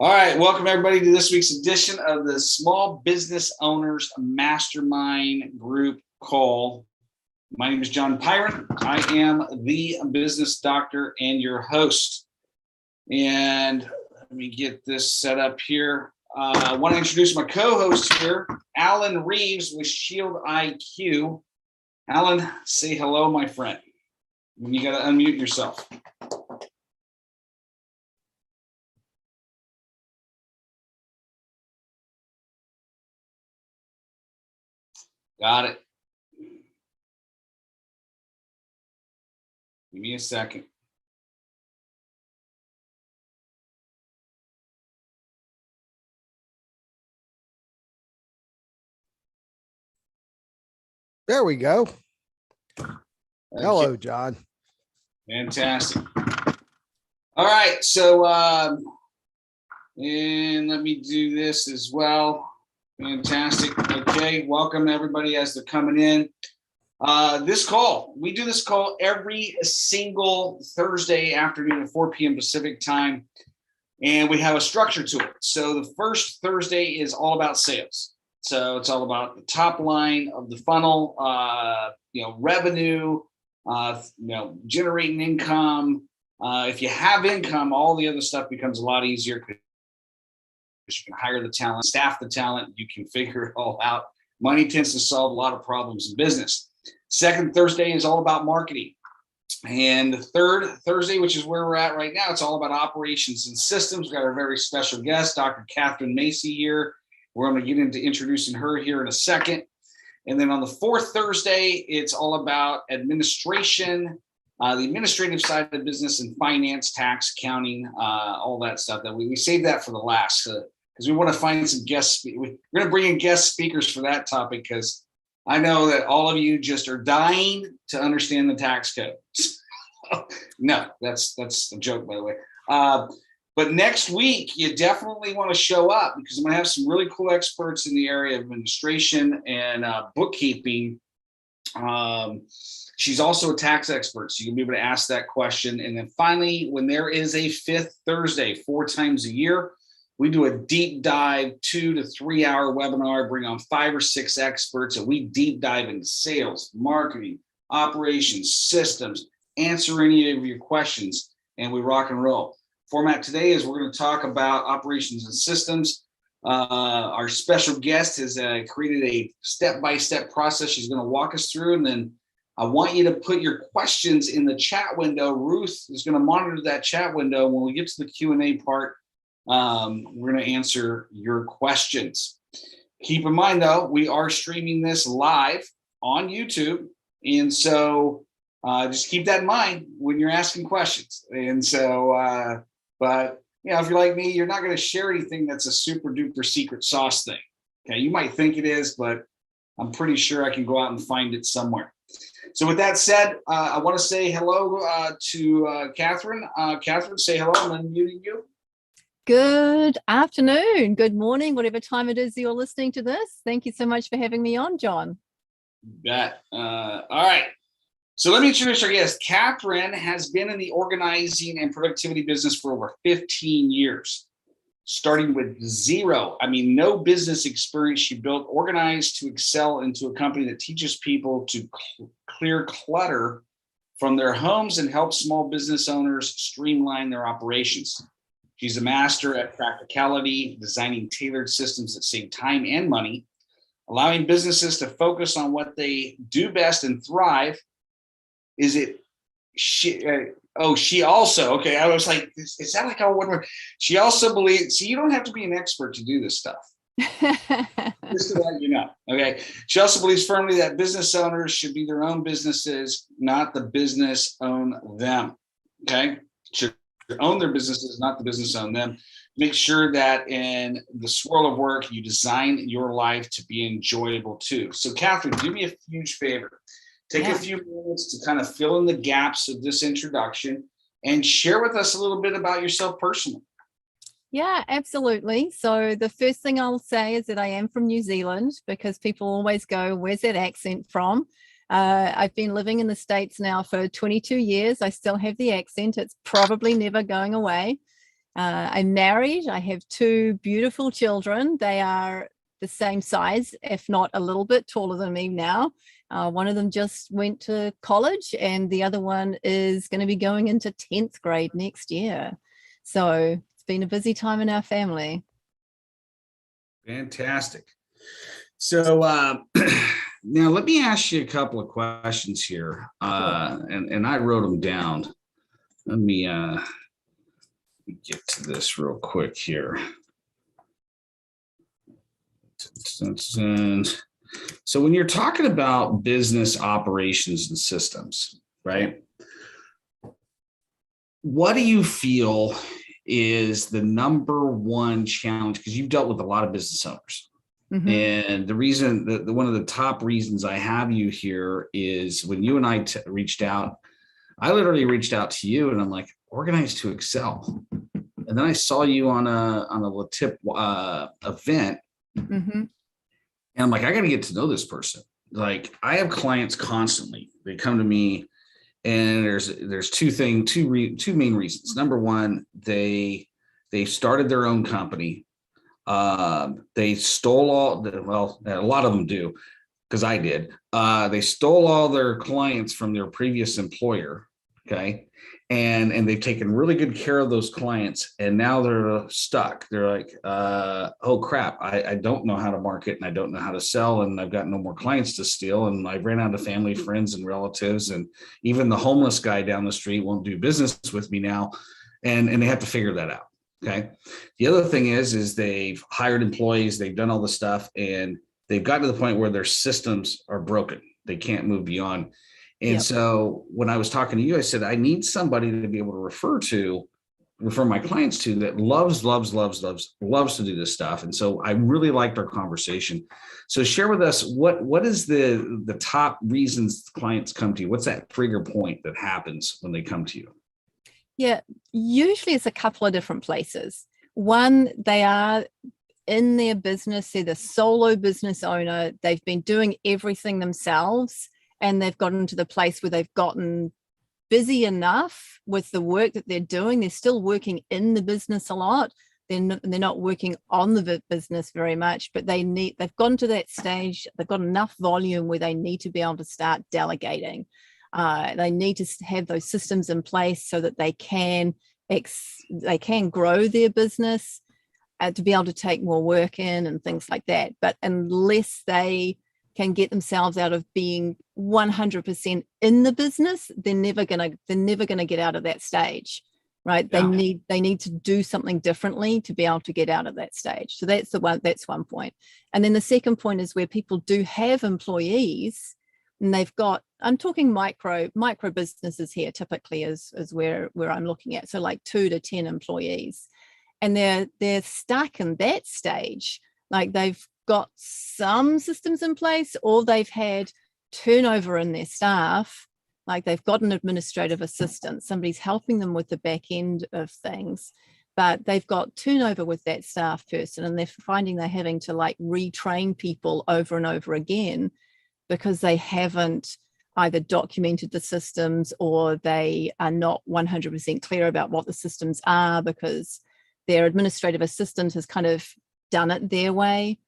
All right, welcome everybody to this week's edition of the Small Business Owners Mastermind Group Call. My name is John Pyron. I am the business doctor and your host. And let me get this set up here. I want to introduce my co-host here, Alan Reeves with Shield IQ. Alan, say hello, my friend. You got to unmute yourself. Got it. Give me a second. There we go. Okay. Hello, John. Fantastic. All right, so and let me do this as well. Fantastic. Okay, welcome everybody as they're coming in. We do this call every single Thursday afternoon at 4 p.m. Pacific time, and we have a structure to it. So the first Thursday is all about sales. So it's all about the top line of the funnel, revenue, generating income. If you have income, all the other stuff becomes a lot easier because you can hire the talent, staff the talent, you can figure it all out. Money tends to solve a lot of problems in business. Second Thursday is all about marketing. And the third Thursday, which is where we're at right now, it's all about operations and systems. We've got our very special guest, Dr. Katherine Macey here. We're going to get into introducing her here in a second. And then on the fourth Thursday, it's all about administration, the administrative side of the business and finance, tax, accounting, all that stuff. That we save that for the last because we want to find some guests. We're going to bring in guest speakers for that topic because I know that all of you just are dying to understand the tax code. No, that's a joke, by the way. But next week, you definitely want to show up because I'm going to have some really cool experts in the area of administration and bookkeeping. She's also a tax expert, so you'll be able to ask that question. And then finally, when there is a fifth Thursday, 4 times a year, we do a deep dive 2 to 3 hour webinar, bring on 5 or 6 experts, and we deep dive into sales, marketing, operations, systems, answer any of your questions, and we rock and roll. Format today is we're going to talk about operations and systems. Our special guest has created a step-by-step process she's going to walk us through, and then I want you to put your questions in the chat window. Ruth is going to monitor that chat window. When we get to the Q&A part, we're going to answer your questions. Keep in mind, though, we are streaming this live on YouTube, and so just keep that in mind when you're asking questions. And so, but if you're like me, you're not going to share anything that's a super duper secret sauce thing. Okay, you might think it is, but I'm pretty sure I can go out and find it somewhere. So with that said, I want to say hello to Katherine. Katherine, say hello. I'm unmuting you. Good afternoon, good morning, whatever time it is you're listening to this. Thank you so much for having me on, John. You bet. All right. So let me introduce our guest. Katherine has been in the organizing and productivity business for over 15 years, starting with zero. No business experience. She built Organized to Excel into a company that teaches people to clear clutter from their homes and help small business owners streamline their operations. She's a master at practicality, designing tailored systems that save time and money, allowing businesses to focus on what they do best and thrive. She also, okay, I was like, is that like how one word? She also believes, you don't have to be an expert to do this stuff. Just to let you know, okay? She also believes firmly that business owners should be their own businesses, not the business own them, okay? Should own their businesses, not the business own them. Make sure that in the swirl of work, you design your life to be enjoyable too. So Katherine, do me a huge favor. Take a few minutes to kind of fill in the gaps of this introduction and share with us a little bit about yourself personally. Yeah, absolutely. So the first thing I'll say is that I am from New Zealand because people always go, where's that accent from? I've been living in the States now for 22 years. I still have the accent. It's probably never going away. I'm married. I have two beautiful children. They are the same size, if not a little bit taller than me now. One of them just went to college, and the other one is going to be going into 10th grade next year. So it's been a busy time in our family. Fantastic. So now let me ask you a couple of questions here, and I wrote them down. Let me get to this real quick here. So when you're talking about business operations and systems, right? What do you feel is the number one challenge? Because you've dealt with a lot of business owners. Mm-hmm. And the reason that one of the top reasons I have you here is when you and I reached out, I literally reached out to you and I'm like, organized to excel. And then I saw you on a LaTip event. Mm-hmm. And I'm like, I got to get to know this person. Like, I have clients constantly. They come to me, and there's two main reasons. Number one, they started their own company. They stole a lot of them do, because I did. They stole all their clients from their previous employer. Okay. And they've taken really good care of those clients, and now they're stuck. They're like, oh crap, I don't know how to market, and I don't know how to sell, and I've got no more clients to steal, and I ran out of family, friends, and relatives, and even the homeless guy down the street won't do business with me now, and they have to figure that out. Okay. The other thing is they've hired employees, they've done all the stuff, and they've gotten to the point where their systems are broken. They can't move beyond. And so when I was talking to you, I said, I need somebody to be able to refer my clients to that loves to do this stuff. And so I really liked our conversation. So share with us, what is the top reasons clients come to you? What's that trigger point that happens when they come to you? Yeah, usually it's a couple of different places. One, they are in their business, they're the solo business owner. They've been doing everything themselves, and they've gotten to the place where they've gotten busy enough with the work that they're doing. They're still working in the business a lot. They're not working on the business very much, but they've gotten to that stage. They've got enough volume where they need to be able to start delegating. They need to have those systems in place so that they can grow their business, to be able to take more work in and things like that. But unless they can get themselves out of being 100% in the business, they're never gonna get out of that stage, right? Yeah. They need to do something differently to be able to get out of that stage. So that's one point. And then the second point is where people do have employees, and they've got, I'm talking micro businesses here typically is where I'm looking at. So like 2 to 10 employees, and they're stuck in that stage. Like they've got some systems in place, or they've had turnover in their staff. Like they've got an administrative assistant, somebody's helping them with the back end of things, but they've got turnover with that staff person, and they're finding they're having to like retrain people over and over again because they haven't either documented the systems, or they are not 100% clear about what the systems are because their administrative assistant has kind of done it their way.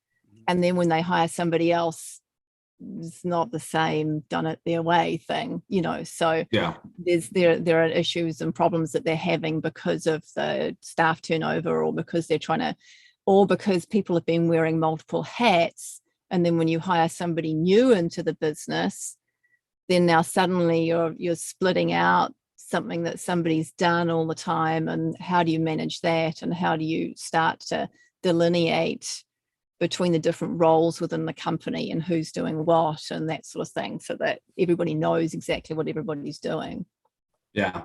And then when they hire somebody else, it's not the same done it their way thing, So yeah, there are issues and problems that they're having because of the staff turnover, or because because people have been wearing multiple hats. And then when you hire somebody new into the business, then now suddenly you're splitting out something that somebody's done all the time. And how do you manage that? And how do you start to delineate between the different roles within the company and who's doing what and that sort of thing, so that everybody knows exactly what everybody's doing? Yeah.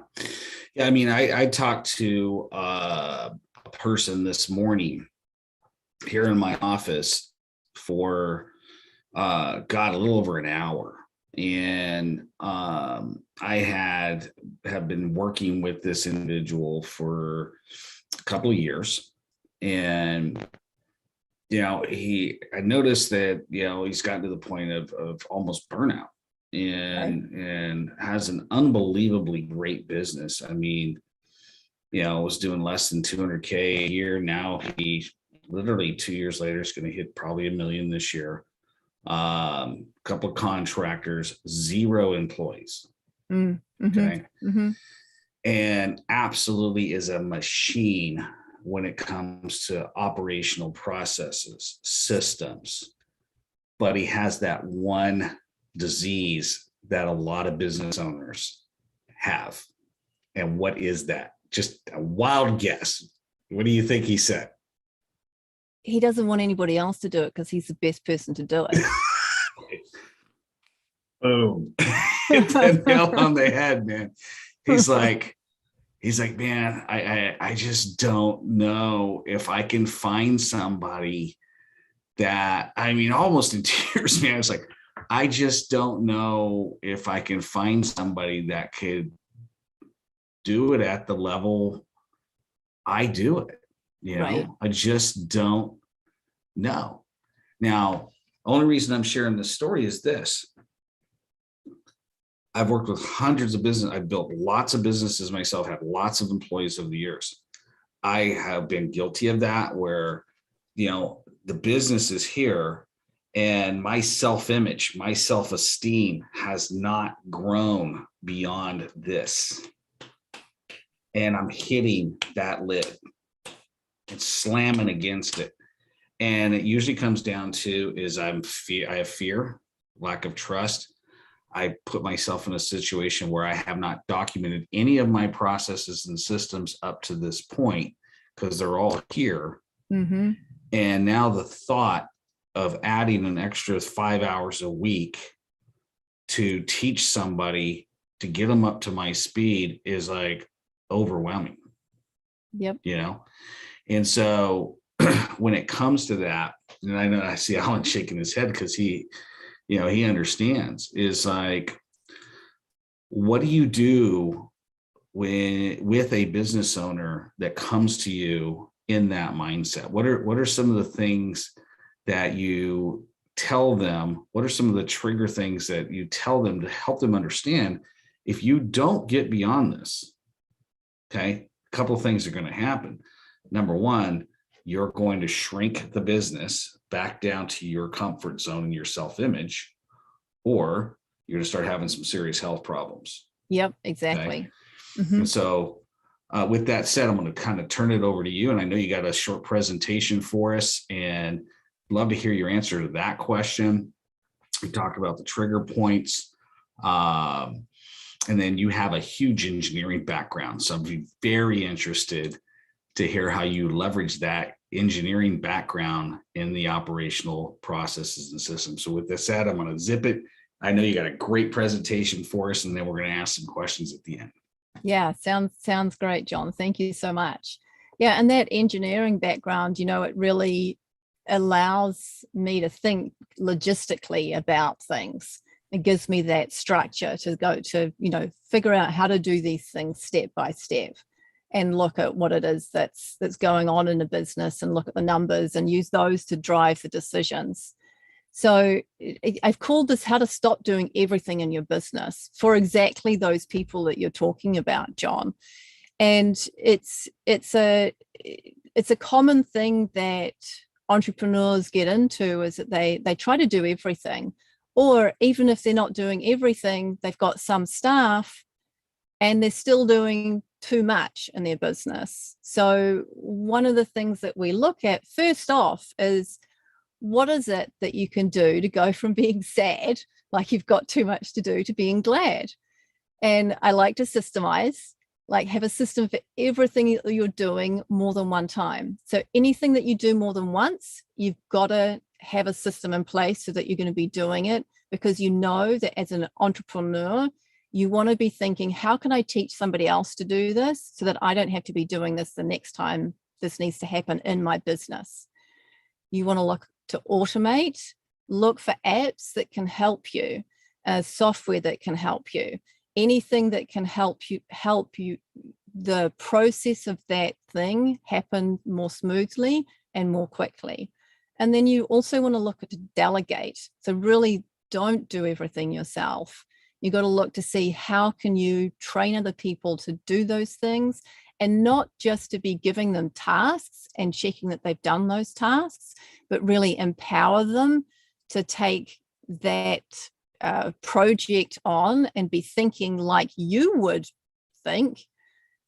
I mean, I talked to a person this morning here in my office for a little over an hour. And I have been working with this individual for a couple of years, and I noticed that he's gotten to the point of almost burnout, and has an unbelievably great business. I mean, was doing less than 200K a year. Now he literally 2 years later is going to hit probably $1 million this year. Couple of contractors, 0 employees. Okay. And absolutely is a machine when it comes to operational processes, systems. But he has that one disease that a lot of business owners have. And what is that? Just a wild guess. What do you think he said? He doesn't want anybody else to do it because he's the best person to do it. Boom. Hit the nail on the head, man. He's like, man, I just don't know if I can find somebody that, almost in tears, man. It's like, I just don't know if I can find somebody that could do it at the level I do it. Right. I just don't know. Now, only reason I'm sharing this story is this. I've worked with hundreds of businesses. I've built lots of businesses myself, had lots of employees over the years. I have been guilty of that where, the business is here and my self-image, my self-esteem has not grown beyond this. And I'm hitting that lid and slamming against it. And it usually comes down to is I have fear, lack of trust. I put myself in a situation where I have not documented any of my processes and systems up to this point because they're all here. And now the thought of adding an extra 5 hours a week to teach somebody to get them up to my speed is like overwhelming. Yep. And so when it comes to that, and I know I see Alan shaking his head because he understands, is like, what do you do with a business owner that comes to you in that mindset? What are some of the things that you tell them? What are some of the trigger things that you tell them to help them understand if you don't get beyond this? Okay, a couple of things are going to happen. Number one, you're going to shrink the business back down to your comfort zone and your self-image, or you're going to start having some serious health problems. Yep, exactly. Okay? And so with that said, I'm going to kind of turn it over to you. And I know you got a short presentation for us and love to hear your answer to that question. We talked about the trigger points. And then you have a huge engineering background. So I'd be very interested to hear how you leverage that engineering background in the operational processes and systems. So with this said, I'm going to zip it. I know you got a great presentation for us, and then we're going to ask some questions at the end. Yeah, sounds great, John. Thank you so much. Yeah, and that engineering background, it really allows me to think logistically about things. It gives me that structure to go to, figure out how to do these things step by step and look at what it is that's going on in the business and look at the numbers and use those to drive the decisions. So I've called this how to stop doing everything in your business for exactly those people that you're talking about, John. And it's a common thing that entrepreneurs get into, is that they try to do everything, or even if they're not doing everything, they've got some staff and they're still doing too much in their business. So one of the things that we look at first off is, what is it that you can do to go from being sad, like you've got too much to do, to being glad? And I like to systemize, like have a system for everything that you're doing more than one time. So anything that you do more than once, you've got to have a system in place so that you're going to be doing it, because you know that as an entrepreneur, you want to be thinking, how can I teach somebody else to do this so that I don't have to be doing this the next time this needs to happen in my business? You want to look to automate, look for apps that can help you, software that can help you, anything that can help you the process of that thing happen more smoothly and more quickly. And then you also want to look at to delegate. So really don't do everything yourself. You got to look to see how can you train other people to do those things and not just to be giving them tasks and checking that they've done those tasks, but really empower them to take that project on and be thinking like you would think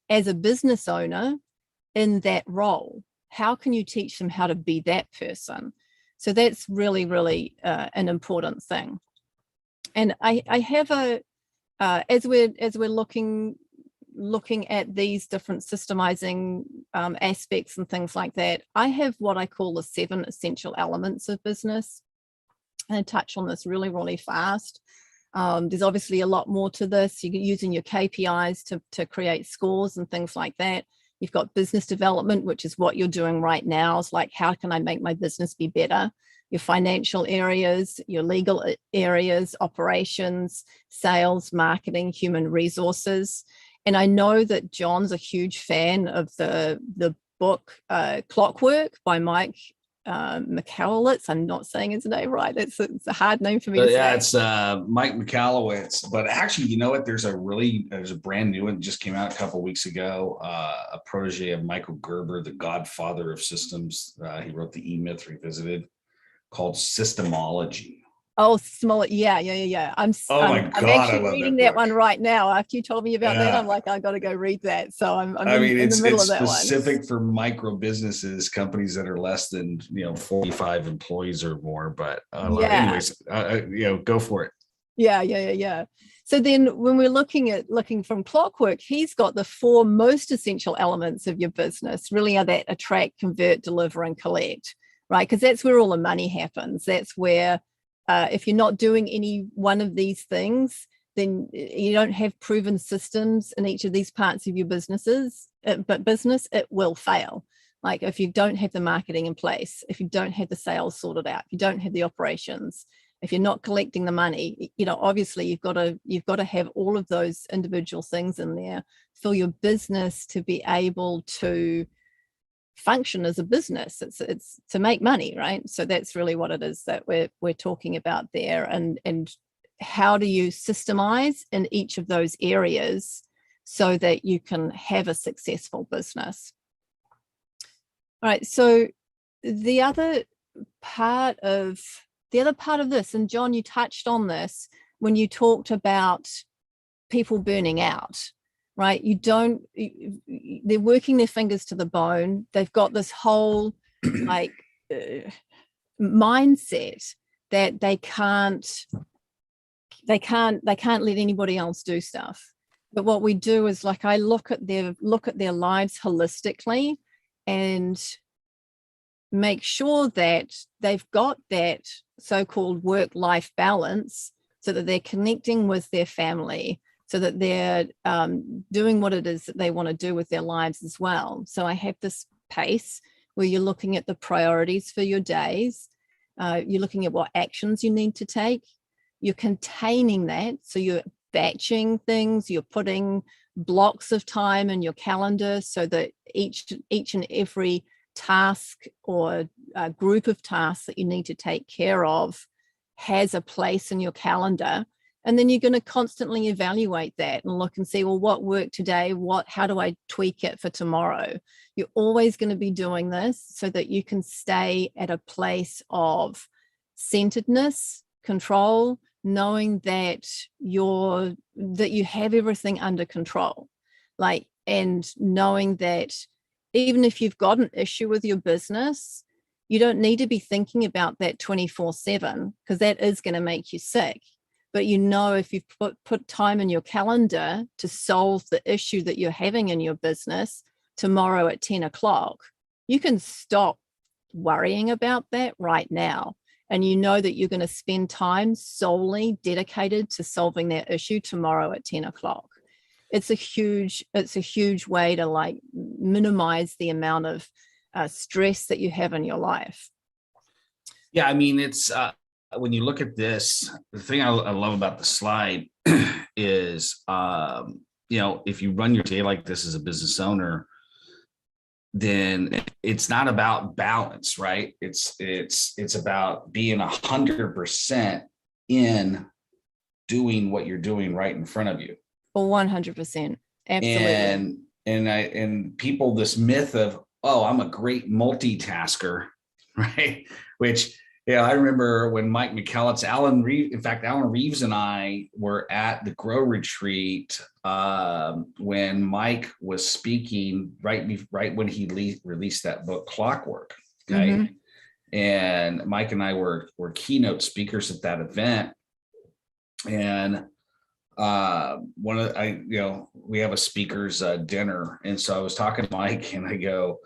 as a business owner in that role. How can you teach them how to be that person? So that's really, really an important thing. And I have as we're looking at these different systemizing aspects and things like that, I have what I call the 7 essential elements of business. And I touch on this really, really fast. There's obviously a lot more to this. You're using your KPIs to create scores and things like that. You've got business development, which is what you're doing right now. It's like, how can I make my business be better? Your financial areas, your legal areas, operations, sales, marketing, human resources. And I know that John's a huge fan of the book Clockwork by Mike McCallowitz. I'm not saying his name right. It's a hard name for me to say. Yeah, it's Mike McCallowitz. But actually, you know what? There's a brand new one that just came out a couple of weeks ago. A protege of Michael Gerber, the godfather of systems. He wrote the E-Myth Revisited, called Systemology. Oh, small. Yeah. I'm actually reading that one right now. After you told me about that, I'm like, I got to go read that. So I'm in the middle of that one. It's specific for micro businesses, companies that are less than 45 employees or more. But anyways, go for it. Yeah. So then when we're looking from Clockwork, he's got the 4 most essential elements of your business really are that attract, convert, deliver, and collect, right? Because that's where all the money happens. That's where if you're not doing any one of these things, then you don't have proven systems in each of these parts of your businesses, but business, it will fail. Like if you don't have the marketing in place, if you don't have the sales sorted out, if you don't have the operations, if you're not collecting the money, obviously you've got to have all of those individual things in there for your business to be able to function as a business. It's to make money, right? So that's really what it is that we're talking about there. And how do you systemize in each of those areas so that you can have a successful business? All right. So the other part of this, and John, you touched on this when you talked about people burning out. Right? They're working their fingers to the bone. They've got this whole mindset that they can't let anybody else do stuff. But what we do is I look at their lives holistically and make sure that they've got that so-called work-life balance so that they're connecting with their family, so that they're doing what it is that they want to do with their lives as well. So I have this pace where you're looking at the priorities for your days. You're looking at what actions you need to take. You're containing that. So you're batching things. You're putting blocks of time in your calendar so that each and every task or group of tasks that you need to take care of has a place in your calendar. And then you're going to constantly evaluate that and look and see, well, what worked today? How do I tweak it for tomorrow? You're always going to be doing this so that you can stay at a place of centeredness, control, knowing that you have everything under control. And knowing that even if you've got an issue with your business, you don't need to be thinking about that 24/7, because that is going to make you sick. But if you've put time in your calendar to solve the issue that you're having in your business tomorrow at 10 o'clock, you can stop worrying about that right now. And you know that you're going to spend time solely dedicated to solving that issue tomorrow at 10 o'clock. It's a huge way to minimize the amount of stress that you have in your life. Yeah, I mean, it's when you look at this, the thing I love about the slide is, if you run your day like this as a business owner, then it's not about balance, right? It's about being 100% in doing what you're doing right in front of you. Well, 100%. Absolutely. and people, this myth of, oh, I'm a great multitasker, right? Which, yeah, I remember when Mike McKellips, Alan Reeves and I were at the Grow Retreat when Mike was speaking right when he released that book, Clockwork. Okay. Mm-hmm. And Mike and I were keynote speakers at that event. And we have a speaker's dinner. And so I was talking to Mike and I go,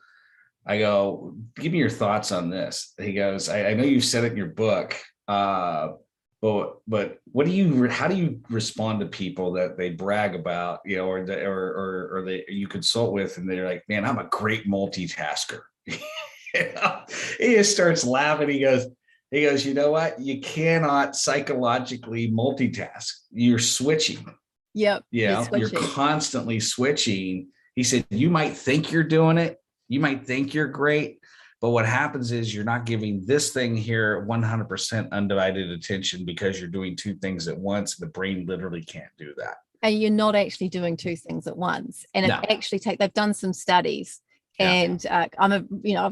give me your thoughts on this. He goes, I know you've said it in your book, but how do you respond to people that they brag about, or you consult with, and they're like, man, I'm a great multitasker. He just starts laughing. He goes, you know what? You cannot psychologically multitask. You're switching. Yep. You're constantly switching. He said, you might think you're doing it. You might think you're great, but what happens is you're not giving this thing here 100% undivided attention because you're doing two things at once. The brain literally can't do that. And you're not actually doing two things at once. And they've done some studies. Yeah. And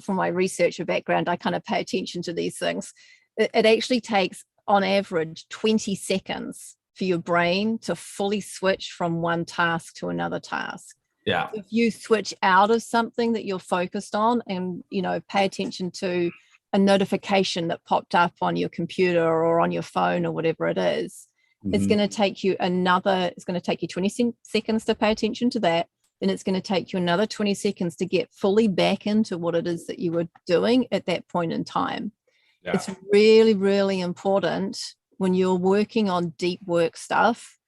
from my researcher background, I kind of pay attention to these things. It actually takes on average 20 seconds for your brain to fully switch from one task to another task. Yeah. If you switch out of something that you're focused on and, pay attention to a notification that popped up on your computer or on your phone or whatever it is, mm-hmm. It's going to take you 20 seconds to pay attention to that. Then it's going to take you another 20 seconds to get fully back into what it is that you were doing at that point in time. Yeah. It's really, really important when you're working on deep work stuff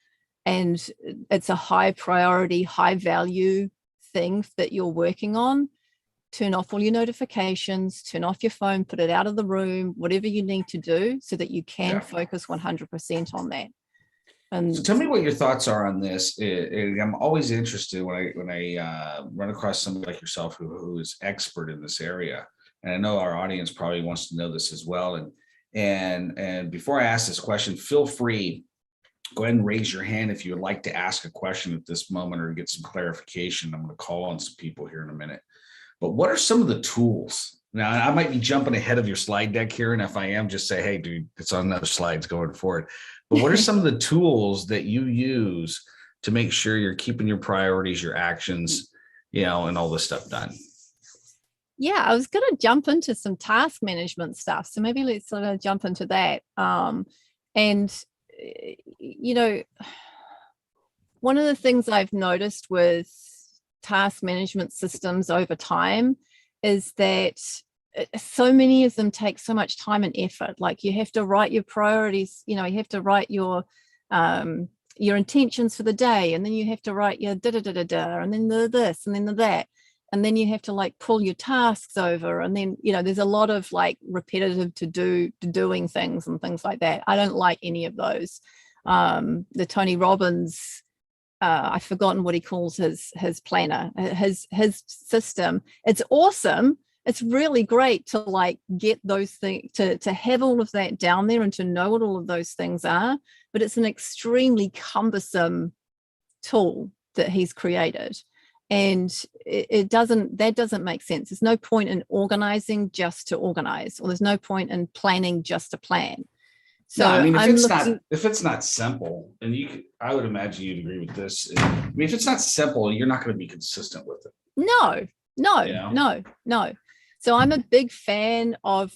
and it's a high priority, high value thing that you're working on, turn off all your notifications, turn off your phone, put it out of the room, whatever you need to do so that you can focus 100% on that. And so tell me what your thoughts are on this. I'm always interested when I run across somebody like yourself who is expert in this area. And I know our audience probably wants to know this as well. And before I ask this question, feel free, go ahead and raise your hand if you would like to ask a question at this moment or get some clarification. I'm going to call on some people here in a minute. But what are some of the tools? Now, I might be jumping ahead of your slide deck here. And if I am, just say, hey, dude, it's on another slides going forward. But what are some of the tools that you use to make sure you're keeping your priorities, your actions, and all this stuff done? Yeah, I was going to jump into some task management stuff. So maybe let's sort of jump into that. One of the things I've noticed with task management systems over time is that so many of them take so much time and effort. Like you have to write your priorities, you have to write your intentions for the day, and then you have to write your da-da-da-da-da, and then the this, and then the that. And then you have to pull your tasks over. And then, there's a lot of repetitive doing things and things like that. I don't like any of those. The Tony Robbins, I've forgotten what he calls his planner, his system. It's awesome. It's really great to get those things, to have all of that down there and to know what all of those things are. But it's an extremely cumbersome tool that he's created. And that doesn't make sense. There's no point in organizing just to organize, or there's no point in planning just to plan. So no, I mean, if it's not simple, and I would imagine you'd agree with this. I mean, if it's not simple, you're not going to be consistent with it. No. So I'm a big fan of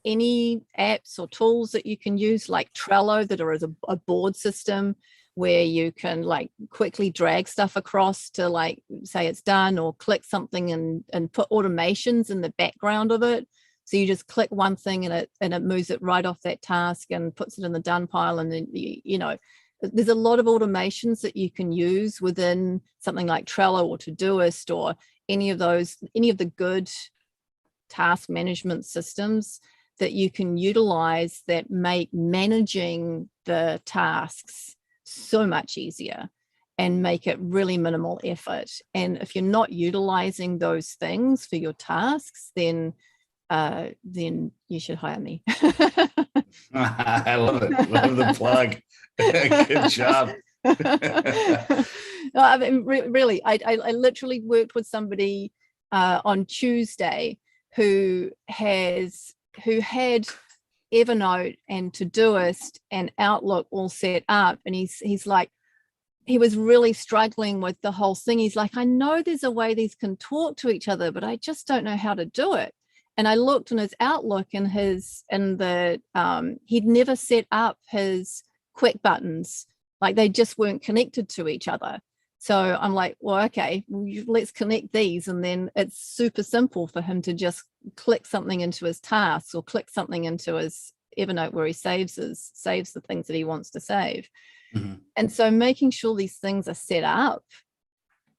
any apps or tools that you can use, like Trello, that are as a board system, where you can quickly drag stuff across to say it's done, or click something and put automations in the background of it. So you just click one thing and it moves it right off that task and puts it in the done pile. And then, there's a lot of automations that you can use within something like Trello or Todoist or any of the good task management systems that you can utilize that make managing the tasks so much easier and make it really minimal effort. And if you're not utilizing those things for your tasks, then you should hire me. I love it. Love the plug. Good job. No, I mean, really, I literally worked with somebody on Tuesday who had Evernote and Todoist and Outlook all set up, and he's like, he was really struggling with the whole thing. He's like, I know there's a way these can talk to each other, but I just don't know how to do it. And I looked in his Outlook and he'd never set up his quick buttons. Like they just weren't connected to each other. So I'm like, well, okay, let's connect these. And then it's super simple for him to just click something into his tasks or click something into his Evernote where he saves the things that he wants to save. Mm-hmm. And so making sure these things are set up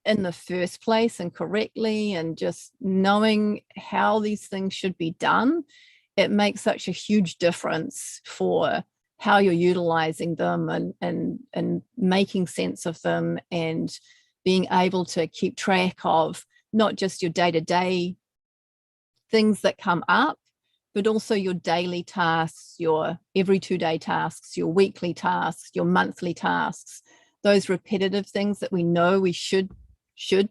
in the first place and correctly, and just knowing how these things should be done, it makes such a huge difference for how you're utilizing them and making sense of them, and being able to keep track of not just your day-to-day things that come up, but also your daily tasks, your every 2-day tasks, your weekly tasks, your monthly tasks, those repetitive things that we know we should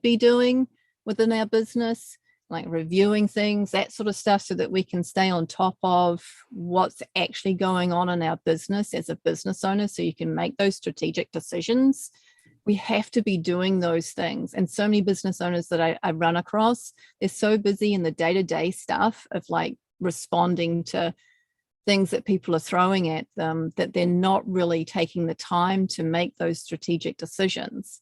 be doing within our business, like reviewing things, that sort of stuff, so that we can stay on top of what's actually going on in our business as a business owner, so you can make those strategic decisions. We have to be doing those things. And so many business owners that I run across, they're so busy in the day-to-day stuff of like responding to things that people are throwing at them, that they're not really taking the time to make those strategic decisions.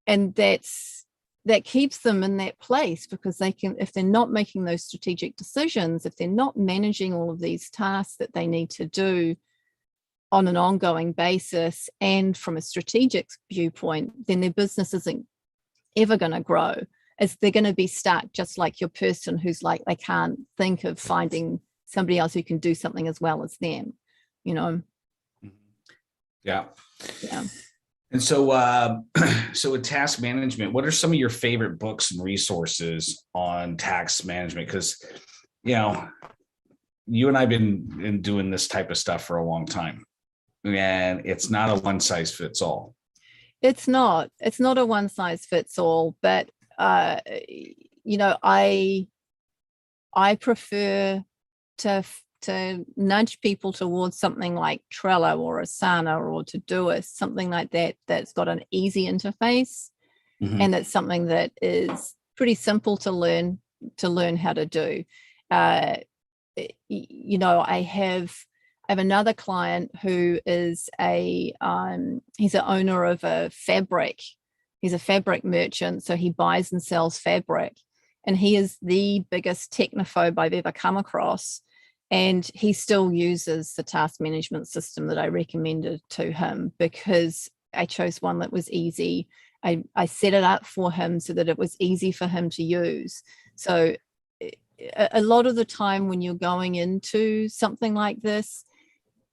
And that keeps them in that place, because they can, if they're not making those strategic decisions, if they're not managing all of these tasks that they need to do on an ongoing basis and from a strategic viewpoint, then their business isn't ever going to grow, as they're going to be stuck, just like your person who's like, they can't think of finding somebody else who can do something as well as them, you know? Yeah. And so, so with task management, what are some of your favorite books and resources on task management? Because, you know, you and I've been doing this type of stuff for a long time, and it's not a one size fits all. It's not a one size fits all, but, you know, I prefer to nudge people towards something like Trello or Asana or Todoist, something like that, that's got an easy interface, mm-hmm. and that's something that is pretty simple to learn how to do. You know, I have another client who is he's an owner of a fabric. He's a fabric merchant, so he buys and sells fabric, and he is the biggest technophobe I've ever come across. And he still uses the task management system that I recommended to him, because I chose one that was easy. I set it up for him so that it was easy for him to use. So a lot of the time when you're going into something like this,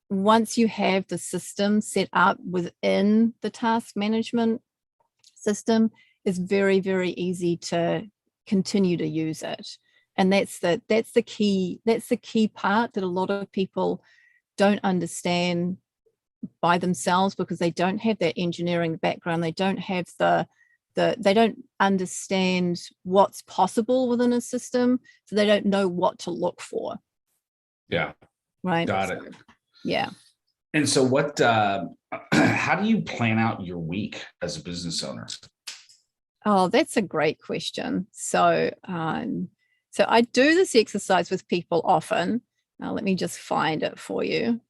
once you have the system set up within the task management system, it's very, very easy to continue to use it. And that's the key part that a lot of people don't understand by themselves, because they don't have that engineering background. They don't have they don't understand what's possible within a system, so they don't know what to look for. Yeah. Right. Got it. Yeah. And so what, how do you plan out your week as a business owner? Oh, that's a great question. So I do this exercise with people often. Let me just find it for you.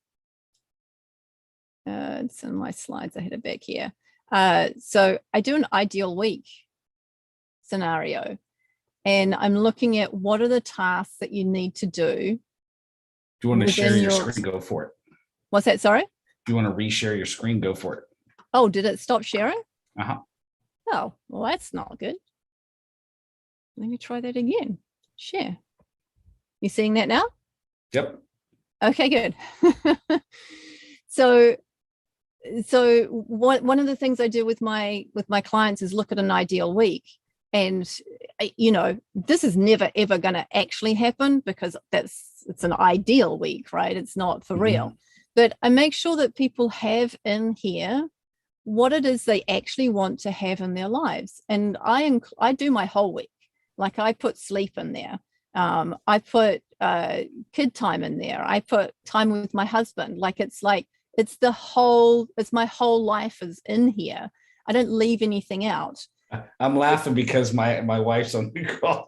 It's in my slides. I had it back here. So I do an ideal week scenario, and I'm looking at what are the tasks that you need to do. Do you want to share your screen? Go for it. What's that? Sorry? Do you want to reshare your screen? Go for it. Oh, did it stop sharing? Uh-huh. Oh, well, that's not good. Let me try that again. Share. You seeing that now? Yep. Okay, good. So one of the things I do with my clients is look at an ideal week. And, you know, this is never, ever going to actually happen, because it's an ideal week, right? It's not for real. But I make sure that people have in here what it is they actually want to have in their lives. And I do my whole week. Like I put sleep in there. I put kid time in there. I put time with my husband. It's my whole life is in here. I don't leave anything out. I'm laughing because my wife's on the call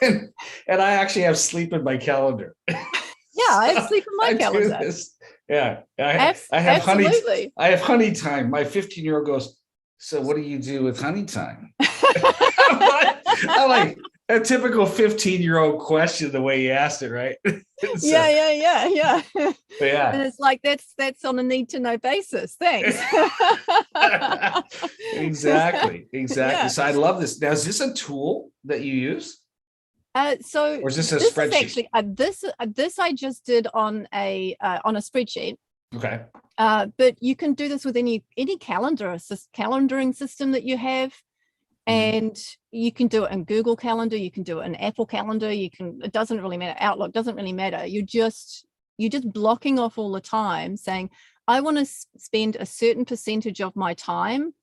and I actually have sleep in my calendar. Yeah, I have sleep in my calendar. Yeah, I have absolutely. I have honey time. My 15-year-old goes, so what do you do with honey time? I'm like a typical 15-year-old question, the way you asked it, right? So, yeah. But yeah. And it's like that's on a need to know basis. Thanks. Exactly. Yeah. So I love this. Now, is this a tool that you use? So or is this a this spreadsheet? is actually this I just did on a spreadsheet. Okay. But you can do this with any calendaring system that you have. And you can do it in Google Calendar, you can do it in Apple Calendar, it doesn't really matter. Outlook doesn't really matter. You're just blocking off all the time saying, I want to spend a certain percentage of my time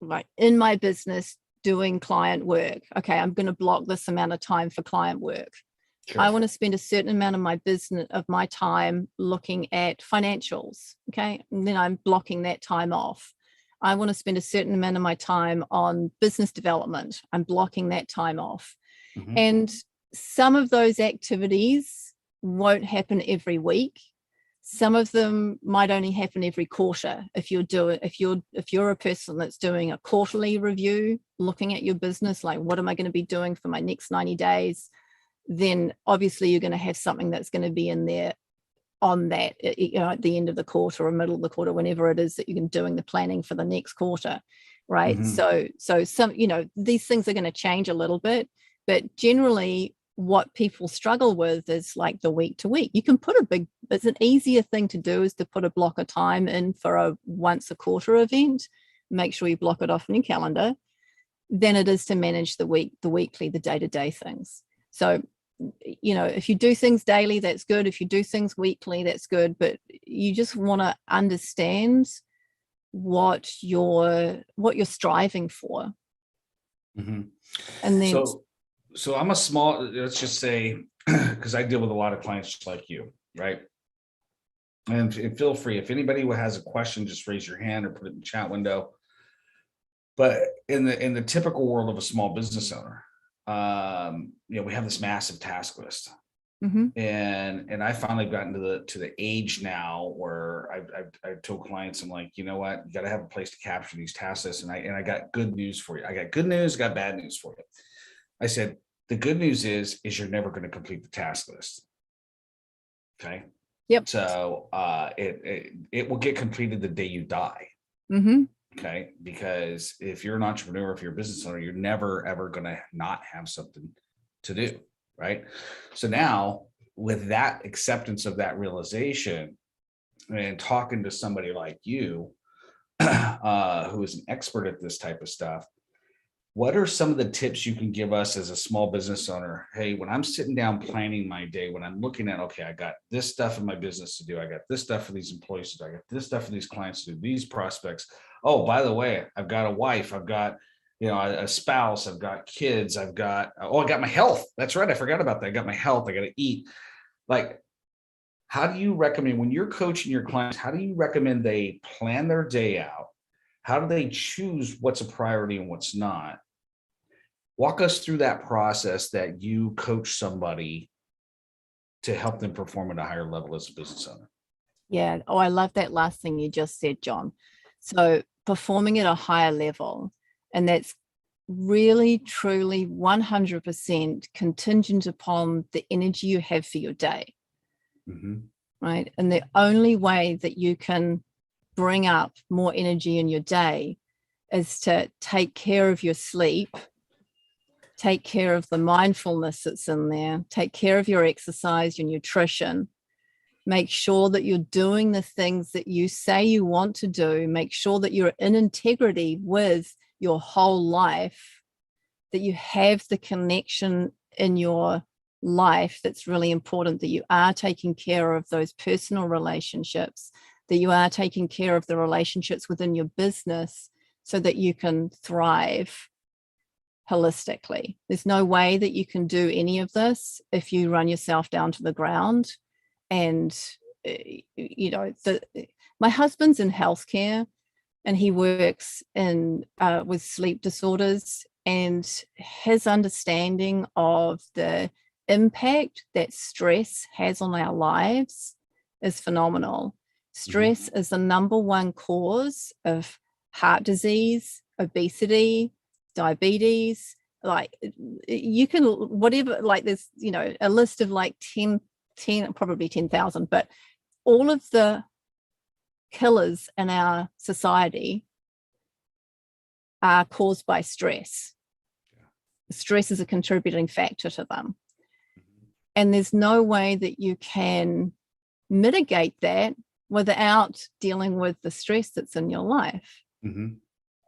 like in my business doing client work. Okay, I'm going to block this amount of time for client work. Sure. I want to spend a certain amount of my time looking at financials. Okay, and then I'm blocking that time off. I want to spend a certain amount of my time on business development. I'm blocking that time off. And some of those activities won't happen every week. Some of them might only happen every quarter. If you're a person that's doing a quarterly review, looking at your business, like what am I going to be doing for my next 90 days, then obviously you're going to have something that's going to be in there on that, at the end of the quarter or middle of the quarter, whenever it is that you're doing the planning for the next quarter, right? So some, these things are going to change a little bit, but generally what people struggle with is like the week to week. You can put it's an easier thing to do is to put a block of time in for a once a quarter event, make sure you block it off in your calendar, than it is to manage the weekly, the day-to-day things. So if you do things daily, that's good. If you do things weekly, that's good. But you just want to understand what you're striving for. And then, so I'm let's just say, because I deal with a lot of clients just like you, right? And feel free, if anybody has a question, just raise your hand or put it in the chat window. But in the typical world of a small business owner, we have this massive task list, and I finally gotten to the age now where I've told clients, I'm like, you know what, you got to have a place to capture these task lists, and I got good news for you. I got good news, got bad news for you. I said the good news is you're never going to complete the task list. Okay. Yep. So it will get completed the day you die. Okay, because if you're an entrepreneur, if you're a business owner, you're never, ever going to not have something to do, right? So now with that acceptance of that realization and talking to somebody like you, who is an expert at this type of stuff, what are some of the tips you can give us as a small business owner? Hey, when I'm sitting down planning my day, when I'm looking at, okay, I got this stuff in my business to do, I got this stuff for these employees to do, I got this stuff for these clients to do, these prospects. Oh, by the way, I've got a wife, I've got, a spouse, I've got kids, I got my health. That's right. I forgot about that. I got my health. I got to eat. Like, how do you recommend when you're coaching your clients, how do you recommend they plan their day out? How do they choose what's a priority and what's not? Walk us through that process that you coach somebody to help them perform at a higher level as a business owner. Yeah. Oh, I love that last thing you just said, John. So performing at a higher level, and that's really, truly 100% contingent upon the energy you have for your day. Right. And the only way that you can bring up more energy in your day is to take care of your sleep, take care of the mindfulness that's in there, take care of your exercise, your nutrition, make sure that you're doing the things that you say you want to do, make sure that you're in integrity with your whole life, that you have the connection in your life that's really important, that you are taking care of those personal relationships, that you are taking care of the relationships within your business so that you can thrive holistically. There's no way that you can do any of this if you run yourself down to the ground. And my husband's in healthcare, and he works in with sleep disorders, and his understanding of the impact that stress has on our lives is phenomenal. Stress is the number one cause of heart disease, obesity, diabetes. Like, you can, whatever, like there's, a list of like 10, probably 10,000, but all of the killers in our society are caused by stress. Stress is a contributing factor to them. And there's no way that you can mitigate that without dealing with the stress that's in your life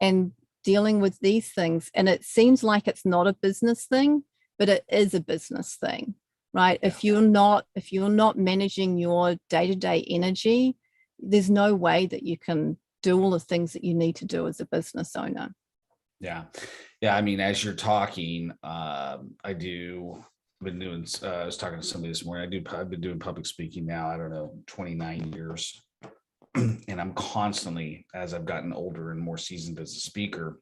and dealing with these things. And it seems like it's not a business thing, but it is a business thing, right? Yeah. If you're not managing your day-to-day energy, there's no way that you can do all the things that you need to do as a business owner. Yeah. I mean, as you're talking, I was talking to somebody this morning. I've been doing public speaking now, I don't know, 29 years. And I'm constantly, as I've gotten older and more seasoned as a speaker,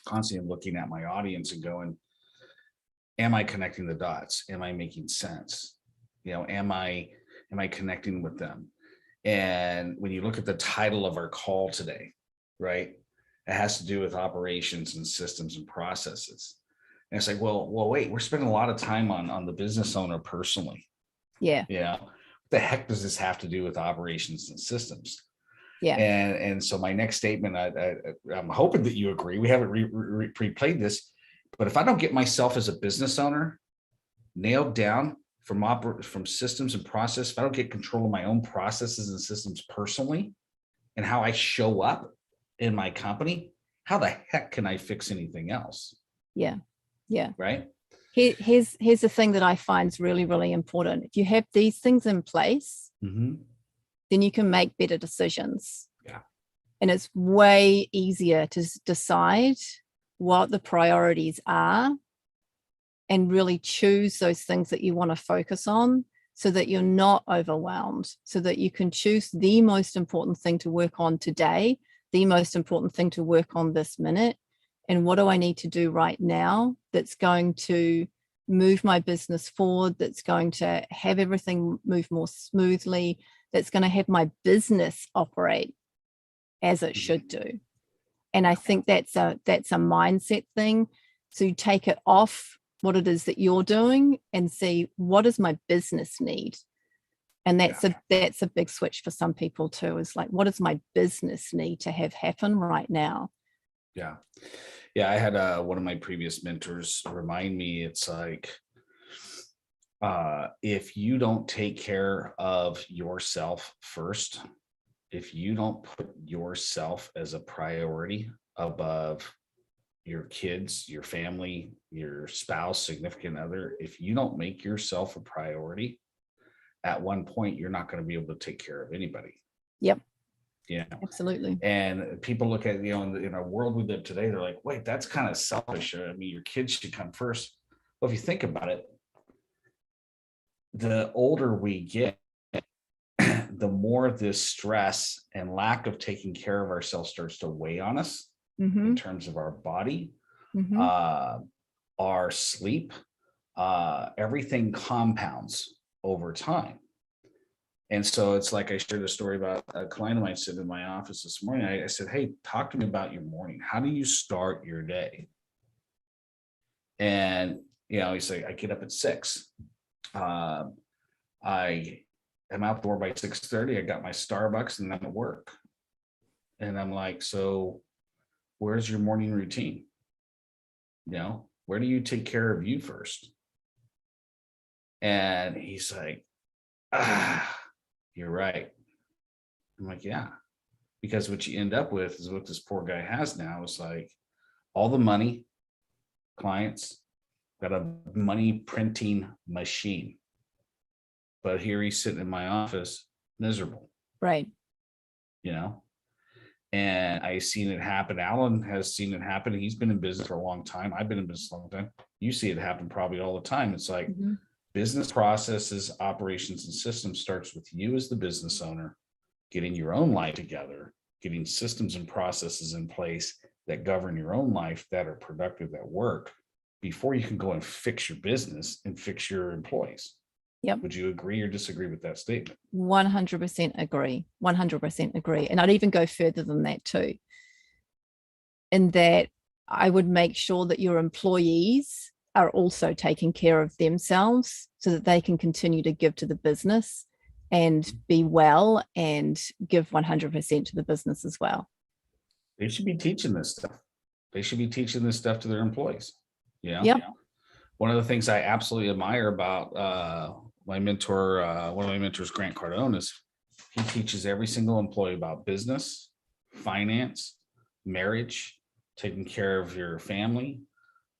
constantly looking at my audience and going, am I connecting the dots? Am I making sense? Am I connecting with them? And when you look at the title of our call today, right, it has to do with operations and systems and processes. And it's like, well, wait, we're spending a lot of time on the business owner personally. Yeah. What the heck does this have to do with operations and systems? Yeah. And so my next statement, I'm hoping that you agree. We haven't pre-played this, but if I don't get myself as a business owner nailed down from systems and process, if I don't get control of my own processes and systems personally and how I show up in my company, how the heck can I fix anything else? Yeah. Right. Here's the thing that I find is really, really important. If you have these things in place, then you can make better decisions. Yeah. And it's way easier to decide what the priorities are and really choose those things that you want to focus on so that you're not overwhelmed, so that you can choose the most important thing to work on today, the most important thing to work on this minute. And what do I need to do right now that's going to move my business forward, that's going to have everything move more smoothly, that's going to have my business operate as it should do. And I think that's a mindset thing. So you take it off what it is that you're doing and see, what does my business need? And that's a big switch for some people too, is like, what does my business need to have happen right now? Yeah, I had one of my previous mentors remind me, it's like, if you don't take care of yourself first, if you don't put yourself as a priority above your kids, your family, your spouse, significant other, if you don't make yourself a priority, at one point, you're not going to be able to take care of anybody. Yep. Yeah, absolutely. And people look at, in our world we live today, they're like, wait, that's kind of selfish. I mean, your kids should come first. Well, if you think about it, the older we get, the more this stress and lack of taking care of ourselves starts to weigh on us in terms of our body, our sleep, everything compounds over time. And so it's like, I shared a story about a client of mine sitting in my office this morning. I said, hey, talk to me about your morning. How do you start your day? And, he's like, I get up at 6. I am out the door by 6:30. I got my Starbucks and I'm at work. And I'm like, so where's your morning routine? Where do you take care of you first? And he's like, you're right. I'm like, yeah, because what you end up with is what this poor guy has now. It's like all the money, clients, got a money printing machine. But here he's sitting in my office, miserable. Right. And I've seen it happen. Alan has seen it happen. He's been in business for a long time. I've been in business a long time. You see it happen probably all the time. It's like business processes, operations, and systems starts with you as the business owner, getting your own life together, getting systems and processes in place that govern your own life, that are productive, that work, before you can go and fix your business and fix your employees. Yep. Would you agree or disagree with that statement? 100% agree. 100% agree. And I'd even go further than that too. In that I would make sure that your employees are also taking care of themselves so that they can continue to give to the business and be well and give 100% to the business as well. They should be teaching this stuff. They should be teaching this stuff to their employees. Yep. One of the things I absolutely admire about my mentor, one of my mentors, Grant Cardone, is he teaches every single employee about business, finance, marriage, taking care of your family,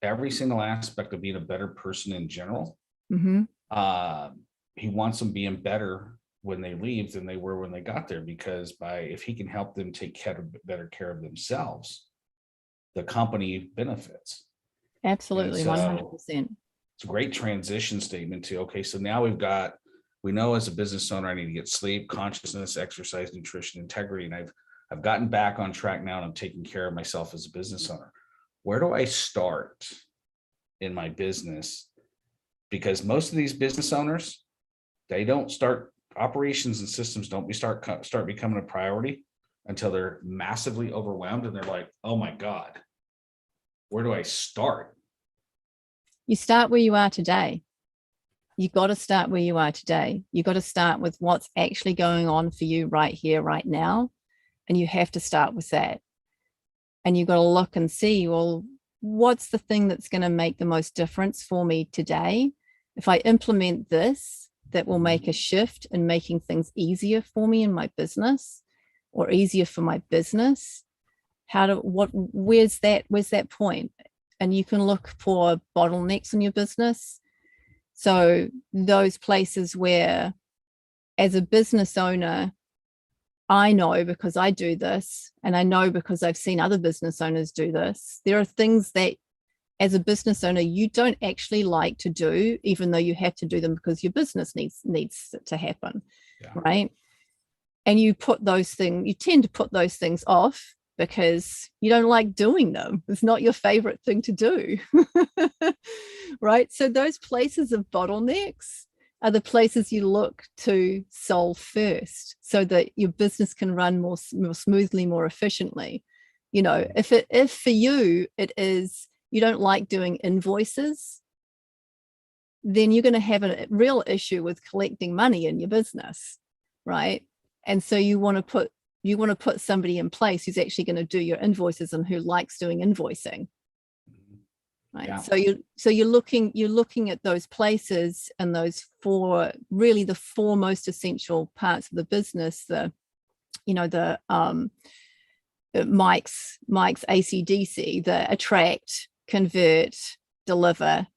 every single aspect of being a better person in general. He wants them being better when they leave than they were when they got there, because if he can help them take better care of themselves, the company benefits. Absolutely, 100%. It's a great transition statement to, okay, so now we know as a business owner, I need to get sleep, consciousness, exercise, nutrition, integrity. And I've gotten back on track now, and I'm taking care of myself as a business owner. Where do I start in my business? Because most of these business owners, they don't start operations and systems start becoming a priority until they're massively overwhelmed and they're like, oh my God, where do I start? You start where you are today. You got to start where you are today. You got to start with what's actually going on for you right here, right now. And you have to start with that. And you've got to look and see, well, what's the thing that's going to make the most difference for me today? If I implement this, that will make a shift in making things easier for me in my business or easier for my business. Where's that point? And you can look for bottlenecks in your business. So those places where, as a business owner, I know because I do this, and I know because I've seen other business owners do this, there are things that as a business owner, you don't actually like to do, even though you have to do them because your business needs it to happen, right? And you tend to put those things off because you don't like doing them. It's not your favorite thing to do, right? So those places of bottlenecks are the places you look to solve first so that your business can run more smoothly, more efficiently. If for you it is, you don't like doing invoices, then you're going to have a real issue with collecting money in your business, right? And so you want to put somebody in place who's actually going to do your invoices and who likes doing invoicing, right? Yeah. So you're looking at those places and those the four most essential parts of the business. Mike's ACDC, the attract, convert, deliver,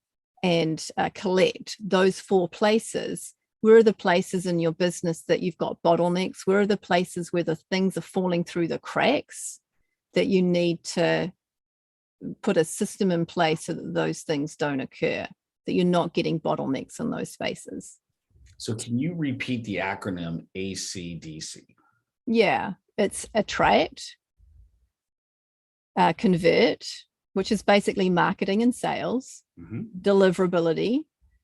and collect. Those four places. Where are the places in your business that you've got bottlenecks? Where are the places where the things are falling through the cracks that you need to put a system in place so that those things don't occur, that you're not getting bottlenecks in those spaces? So can you repeat the acronym ACDC? Yeah, it's attract, convert, which is basically marketing and sales, deliverability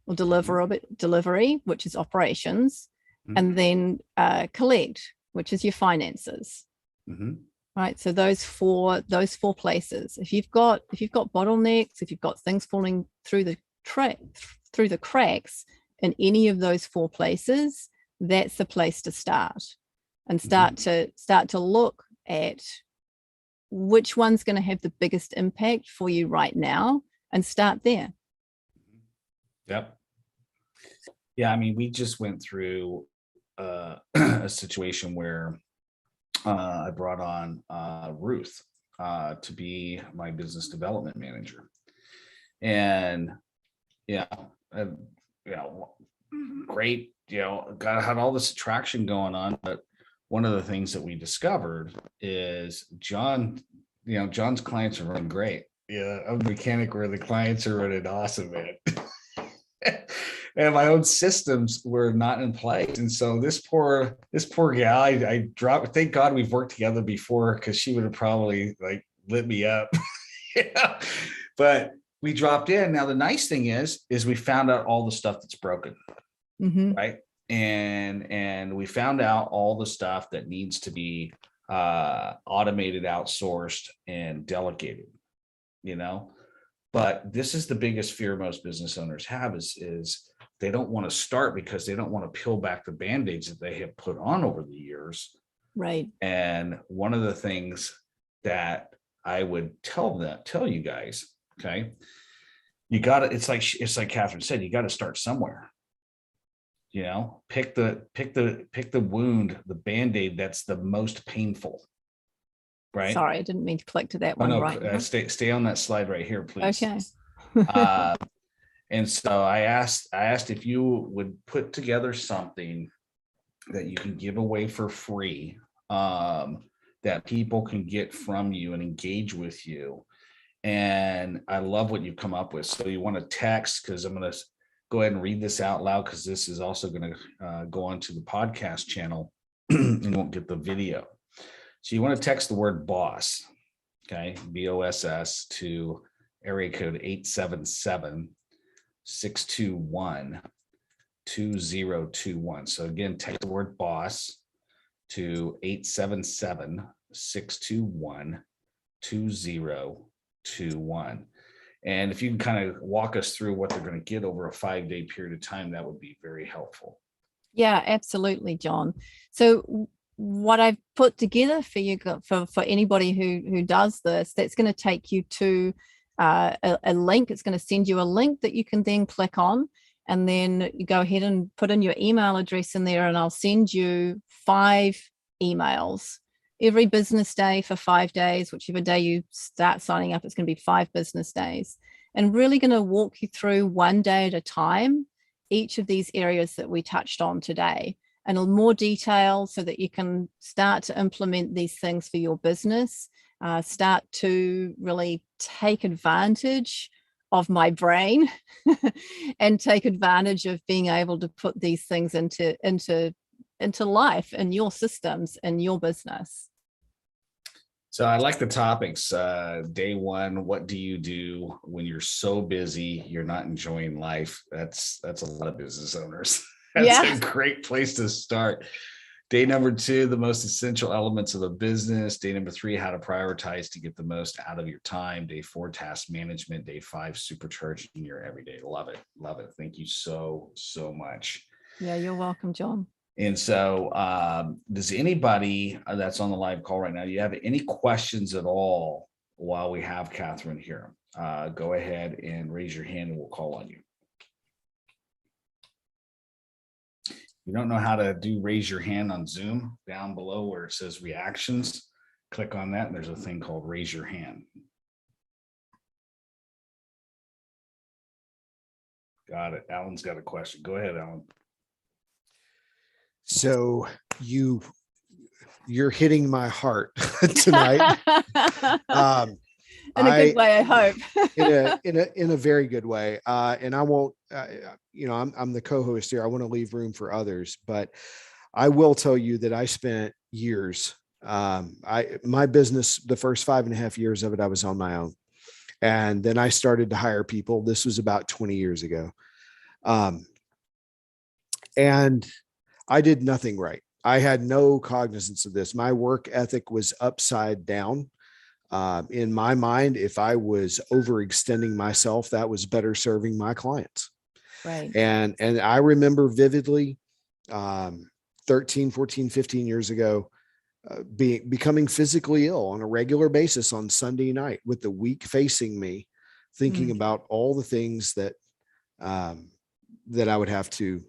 or delivery, which is operations, and then collect, which is your finances. Right. So those four places. If you've got bottlenecks, if you've got things falling through the cracks in any of those four places, that's the place to start, and start to look at which one's going to have the biggest impact for you right now, and start there. Yep. Yeah. I mean, we just went through a situation where I brought on Ruth to be my business development manager, and great, had all this attraction going on, but one of the things that we discovered is John's clients are running great. Yeah, I'm a mechanic where the clients are running awesome, man. And my own systems were not in place. And so this poor gal, I dropped, thank God we've worked together before, because she would have probably like lit me up. Yeah. But we dropped in. Now, the nice thing is we found out all the stuff that's broken. Right. And we found out all the stuff that needs to be automated, outsourced, and delegated, but this is the biggest fear most business owners have is they don't want to start because they don't want to peel back the band-aids that they have put on over the years. Right. And one of the things that I would tell you guys, okay, it's like Katherine said, you got to start somewhere. Pick the wound, the band-aid that's the most painful. Right. Sorry, I didn't mean to click to that one. No, right now. Stay on that slide right here, please. Okay. And so I asked if you would put together something that you can give away for free, that people can get from you and engage with you. And I love what you've come up with. So you want to text, because I'm going to go ahead and read this out loud, because this is also going to go onto the podcast channel and won't get the video. So you want to text the word boss, okay, BOSS, to area code 877-621-2021. So again, text the word boss to 877-621-2021. And if you can kind of walk us through what they're going to get over a 5-day period of time, that would be very helpful. Yeah, absolutely, John. So what I've put together for you, for anybody who does this, that's going to take you to a link. It's going to send you a link that you can then click on, and then you go ahead and put in your email address in there, and I'll send you 5 emails every business day for 5 days. Whichever day you start signing up, it's going to be 5 business days, and really going to walk you through one day at a time each of these areas that we touched on today, and in more detail, so that you can start to implement these things for your business, start to really take advantage of my brain and take advantage of being able to put these things into life and your systems and your business. So I like the topics. Day one, what do you do when you're so busy, you're not enjoying life? That's a lot of business owners. That's a great place to start. Day number 2, the most essential elements of a business. Day number 3, how to prioritize to get the most out of your time. Day 4, task management. Day 5, supercharging your everyday. Love it. Love it. Thank you so much. Yeah, you're welcome, John. And so does anybody that's on the live call right now, do you have any questions at all while we have Katherine here? Go ahead and raise your hand and we'll call on you. You don't know how to do raise your hand on Zoom? Down below where it says reactions, click on that and there's a thing called raise your hand. Got it. Alan's got a question. Go ahead, Alan. So you're hitting my heart tonight. In a good way, I hope. in a very good way. And I won't, I'm the co-host here. I want to leave room for others, but I will tell you that I spent years, my business, the first 5.5 years of it, I was on my own. And then I started to hire people. This was about 20 years ago. And I did nothing right. I had no cognizance of this. My work ethic was upside down. In my mind, if I was overextending myself, that was better serving my clients. Right. And I remember vividly 13, 14, 15 years ago, becoming physically ill on a regular basis on Sunday night with the week facing me, thinking about all the things that that I would have to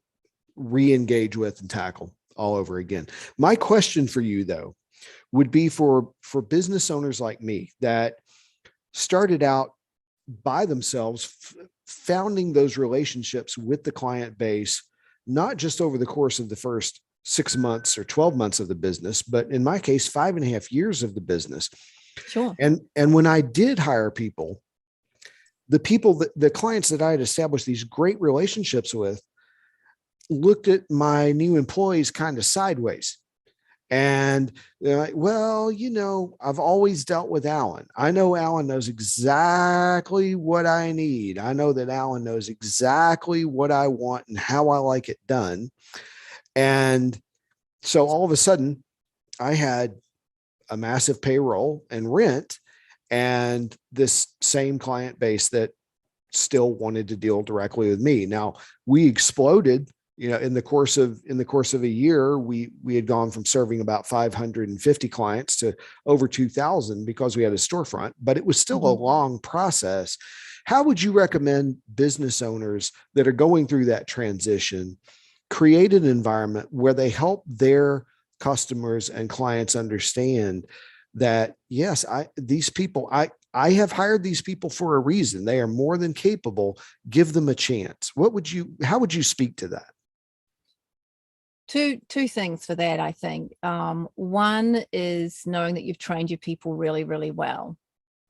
re-engage with and tackle all over again. My question for you, though, would be for business owners like me that started out by themselves, founding those relationships with the client base, not just over the course of the first 6 months or 12 months of the business, but in my case, 5.5 years of the business. Sure. And when I did hire people, the clients that I had established these great relationships with looked at my new employees kind of sideways. And they're like, well, I've always dealt with Alan. I know Alan knows exactly what I need. I know that Alan knows exactly what I want and how I like it done. And so all of a sudden I had a massive payroll and rent and this same client base that still wanted to deal directly with me. Now we exploded, in the course of a year, we had gone from serving about 550 clients to over 2,000 because we had a storefront, but it was still a long process. How would you recommend business owners that are going through that transition create an environment where they help their customers and clients understand that, yes, I have hired these people for a reason. They are more than capable. Give them a chance. How would you speak to that? Two things for that, I think. One is knowing that you've trained your people really, really well,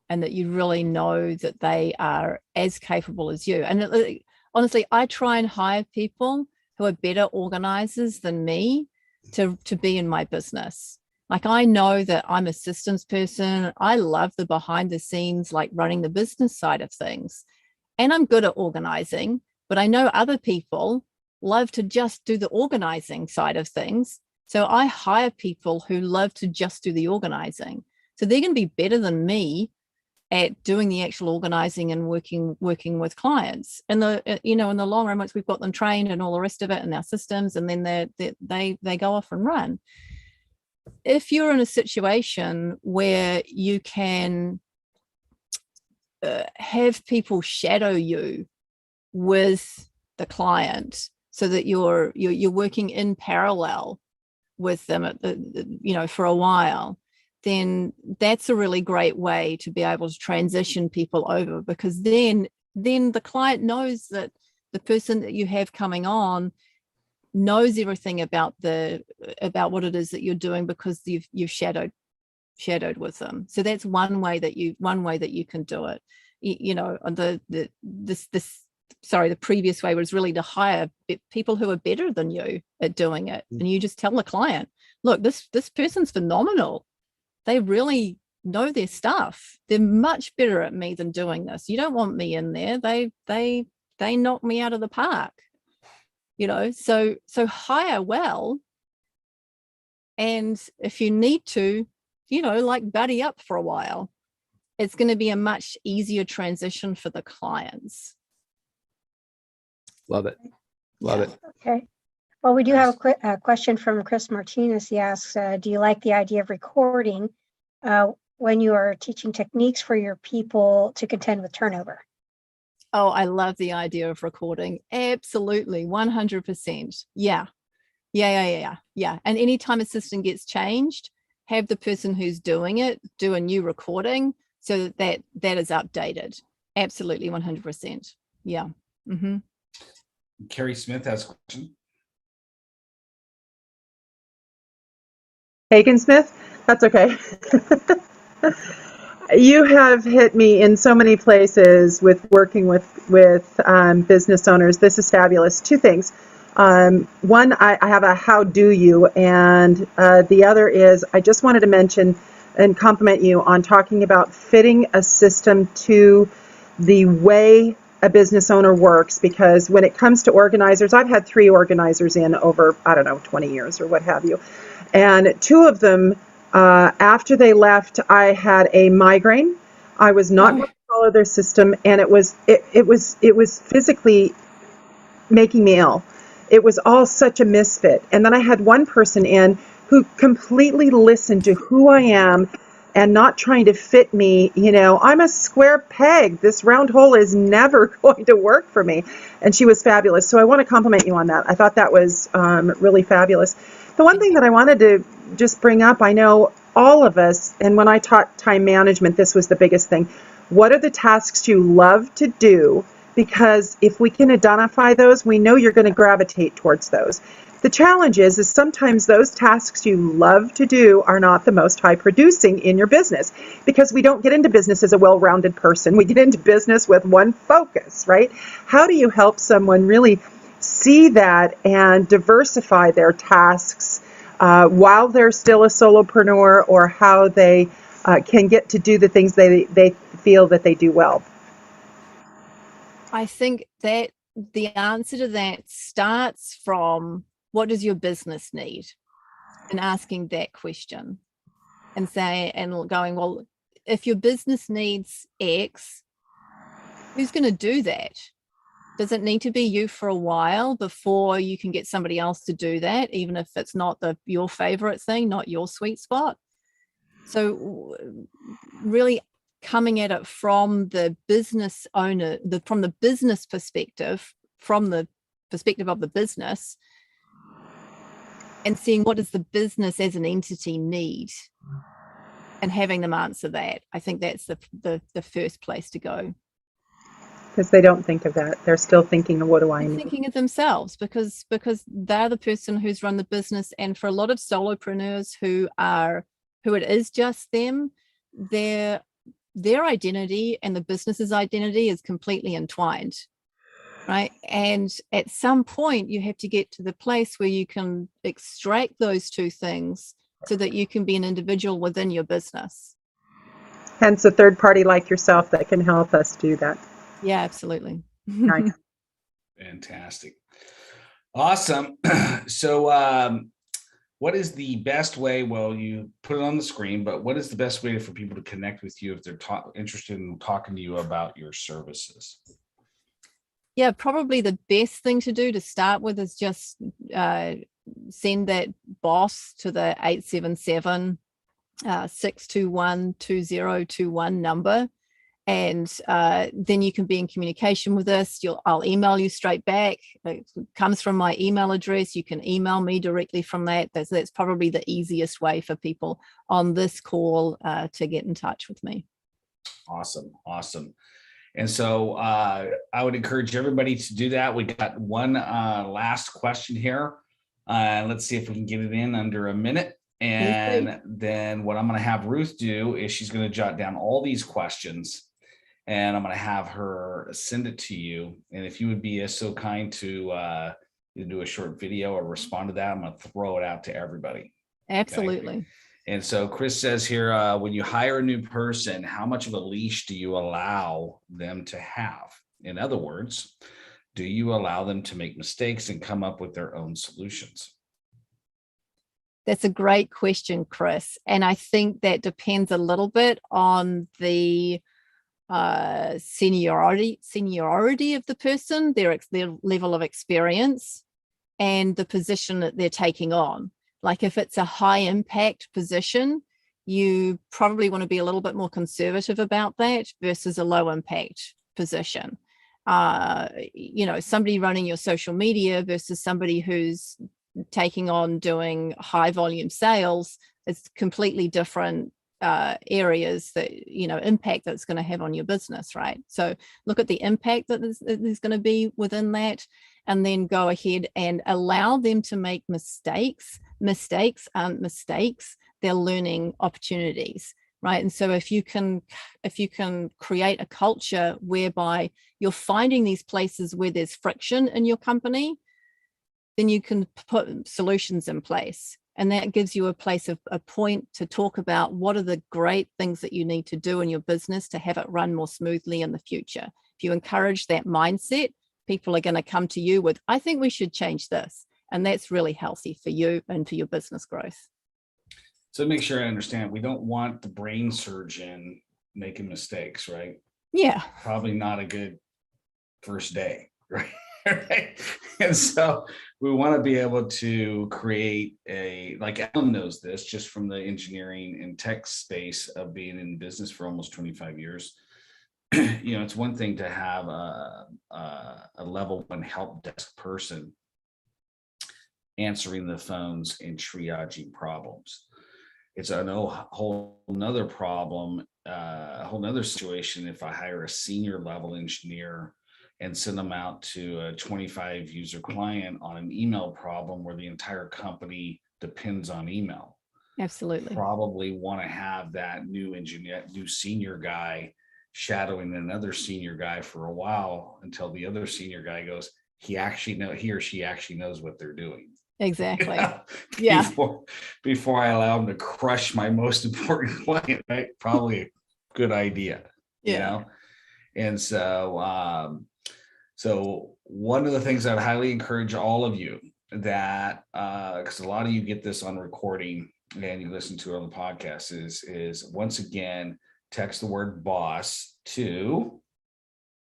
and that you really know that they are as capable as you. And honestly, I try and hire people who are better organizers than me to be in my business. Like, I know that I'm a systems person. I love the behind the scenes, like running the business side of things. And I'm good at organizing, but I know other people love to just do the organizing side of things. So I hire people who love to just do the organizing. So they're going to be better than me at doing the actual organizing and working with clients. And in the long run, once we've got them trained and all the rest of it and our systems, and then they go off and run. If you're in a situation where you can have people shadow you with the client, so that you're working in parallel with them for a while, then that's a really great way to be able to transition people over, because then the client knows that the person that you have coming on knows everything about what it is that you're doing, because you've shadowed with them. So that's one way that you can do it. The previous way was really to hire people who are better than you at doing it. And you just tell the client, look, this person's phenomenal. They really know their stuff. They're much better at me than doing this. You don't want me in there. They knock me out of the park. So hire well. And if you need to, like buddy up for a while, it's going to be a much easier transition for the clients. Love it. Love it. Okay. Well, we do have a question from Chris Martinez. He asks, do you like the idea of recording when you are teaching techniques for your people to contend with turnover? Oh, I love the idea of recording. Absolutely. 100%. Yeah. And anytime a system gets changed, have the person who's doing it do a new recording so that is updated. Absolutely. 100%. Yeah. Mm-hmm. Carrie Smith has a question. Hagen Smith? That's okay. You have hit me in so many places with working with business owners. This is fabulous. Two things. One, I have a how do you, and the other is I just wanted to mention and compliment you on talking about fitting a system to the way a business owner works, because when it comes to organizers, I've had 3 organizers in over, 20 years or what have you. And 2 of them, after they left, I had a migraine. I was not going to follow their system, and it was physically making me ill. It was all such a misfit. And then I had one person in who completely listened to who I am and not trying to fit me. I'm a square peg. This round hole is never going to work for me. And she was fabulous. So I want to compliment you on that. I thought that was really fabulous. The one thing that I wanted to just bring up, I know all of us, and when I taught time management, this was the biggest thing. What are the tasks you love to do? Because if we can identify those, we know you're going to gravitate towards those. The challenge is sometimes those tasks you love to do are not the most high producing in your business, because we don't get into business as a well-rounded person. We get into business with one focus, right? How do you help someone really see that and diversify their tasks while they're still a solopreneur, or how they can get to do the things they feel that they do well? I think that the answer to that starts from, what does your business need? And asking that question and going, well, if your business needs X, who's going to do that? Does it need to be you for a while before you can get somebody else to do that, even if it's not your favorite thing, not your sweet spot? So really coming at it from the business owner, from the business perspective, from the perspective of the business, and seeing what does the business as an entity need, and having them answer that. I think that's the first place to go. Because they don't think of that. They're still thinking of, what do I They're need? thinking of themselves, because they're the person who's run the business. And for a lot of solopreneurs who it is just them, their identity and the business's identity is completely entwined, right? And at some point you have to get to the place where you can extract those two things so that you can be an individual within your business. Hence a third party like yourself that can help us do that. Yeah, absolutely. Nice. Fantastic. Awesome. So what is the best way? Well, you put it on the screen, but what is the best way for people to connect with you if they're interested in talking to you about your services? Yeah, probably the best thing to do to start with is just send that boss to the 877-621-2021 number. And then you can be in communication with us. I'll email you straight back. It comes from my email address. You can email me directly from that. That's probably the easiest way for people on this call to get in touch with me. Awesome. And so I would encourage everybody to do that. We got one last question here. Let's see if we can get it in under a minute. And then what I'm going to have Ruth do is she's going to jot down all these questions, and I'm going to have her send it to you. And if you would be so kind to do a short video or respond to that, I'm going to throw it out to everybody. Absolutely. Okay? And so Chris says here, when you hire a new person, how much of a leash do you allow them to have? In other words, do you allow them to make mistakes and come up with their own solutions? That's a great question, Chris. And I think that depends a little bit on the seniority of the person, their level of experience, and the position that they're taking on. Like if it's a high impact position, you probably want to be a little bit more conservative about that versus a low impact position. Somebody running your social media versus somebody who's taking on doing high volume sales, it's completely different areas that, impact that's going to have on your business, right? So look at the impact that there's going to be within that, and then go ahead and allow them to make mistakes. Mistakes aren't mistakes, they're learning opportunities, right? And so if you can create a culture whereby you're finding these places where there's friction in your company, then you can put solutions in place. And that gives you a point to talk about what are the great things that you need to do in your business to have it run more smoothly in the future. If you encourage that mindset, people are going to come to you with, I think we should change this. And that's really healthy for you and for your business growth. So make sure I understand, we don't want the brain surgeon making mistakes, right? Yeah. Probably not a good first day, right? Right. And so we want to be able to create like Alan knows this just from the engineering and tech space of being in business for almost 25 years. It's one thing to have a level one help desk person answering the phones and triaging problems. It's a whole nother problem, a whole nother situation if I hire a senior level engineer and send them out to a 25 user client on an email problem where the entire company depends on email. Absolutely. Probably want to have that new senior guy shadowing another senior guy for a while until the other senior guy goes, he or she actually knows what they're doing. Exactly. Yeah. Before I allow them to crush my most important client, right? Probably a good idea, you know? And so, so one of the things I'd highly encourage all of you that, because a lot of you get this on recording and you listen to it on the podcast is once again, text the word boss to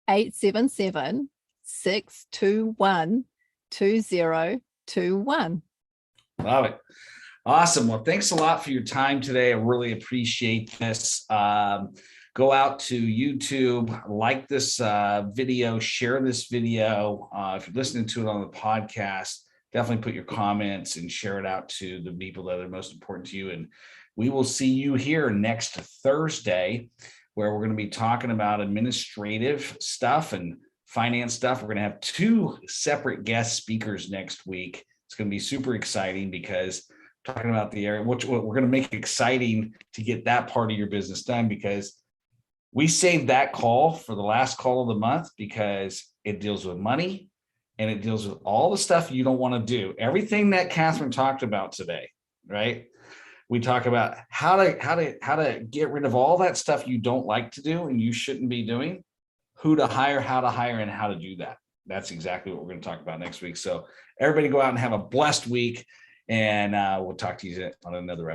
877-621-2021. Love it. Awesome. Well, thanks a lot for your time today. I really appreciate this. Go out to YouTube, like this video, share this video. If you're listening to it on the podcast, definitely put your comments and share it out to the people that are most important to you. And we will see you here next Thursday, where we're going to be talking about administrative stuff and finance stuff. We're going to have 2 separate guest speakers next week. It's going to be super exciting because talking about the area, which we're going to make it exciting to get that part of your business done, because we saved that call for the last call of the month because it deals with money and it deals with all the stuff you don't want to do. Everything that Katherine talked about today, right? We talk about how to get rid of all that stuff you don't like to do and you shouldn't be doing, who to hire, how to hire, and how to do that. That's exactly what we're going to talk about next week. So everybody go out and have a blessed week, and we'll talk to you on another episode.